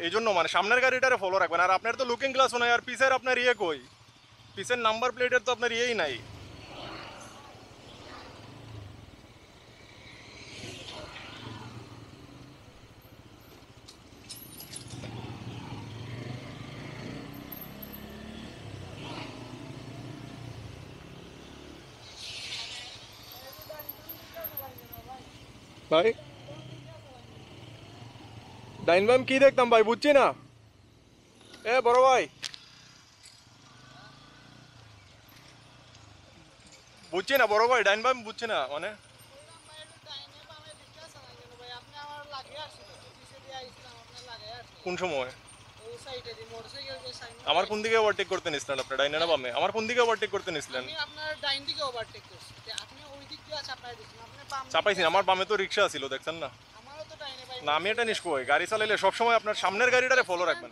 এই জন্য মানে সামনের গাড়িটারে ফলো রাখবেন। আর আপনার তো লুকিং গ্লাসও নাই, আর পিছের আপনার ইয়ে কই, পিছের নাম্বার প্লেটের তো আপনার ইয়েই নাই। ভাই ডাইন বাম কি দেখতাম ভাই, বুঝছি না। এ বড় ভাই, বুঝছি না বড় ভাই, ডাইন বাম বুঝছি না মানে। কোন সময়? আমার কোন দিকে ওভারটেক করতে নিছিলেন আপনি, ডাইনে না বামে? আমার কোন দিকে ওভারটেক করতে নিছিলেন? চাপাইছি না, আমার বামে তো রিক্সা ছিল, দেখছেন না? না আমি এটা নিষ্কই, গাড়ি চালাইলে সবসময় আপনার সামনের গাড়িটারে ফলো রাখবেন।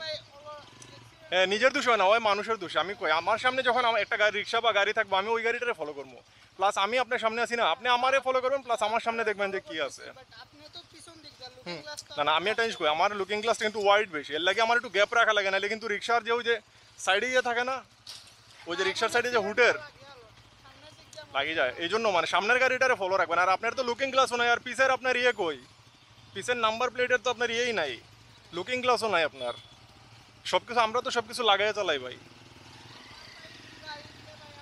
হ্যাঁ নিজের দোষ হয় না, ওই মানুষের দোষ। আমি কই আমার সামনে যখন আমার একটা গাড়ি, রিক্সা বা গাড়ি থাকবো, আমি ওই গাড়িটারে ফলো করবো। প্লাস আমি আপনার সামনে আছি না, আপনি আমারে ফলো করবেন, প্লাস আমার সামনে দেখবেন যে কি আছে। না না আমি একটা জিনিস কই, আমার লুকিং গ্লাসটা কিন্তু ওয়াইড বেশি, এর লাগে আমার একটু গ্যাপ রাখা লাগে, নাহলে কিন্তু রিক্সার যে ওই যে সাইডে ইয়ে থাকে না, ওই যে রিক্সার সাইডে যে হুটের লাগিয়ে যায়, এই জন্য মানে সামনের গাড়িটারে ফলো রাখবেন। আর আপনার তো লুকিং গ্লাসও নাই, আর পিছের আপনার ইয়ে কই, পিছের নাম্বার প্লেটের তো আপনার ইয়েই নাই, লুকিং গ্লাসও নাই আপনার। সবকিছু আমরা তো সবকিছু লাগাই চালাই ভাই।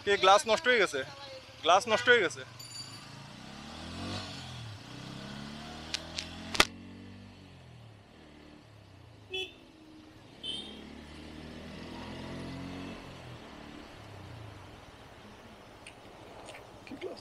কে গ্লাস নষ্ট হয়ে গেছে? গ্লাস নষ্ট হয়ে গেছে। কি গ্লাস?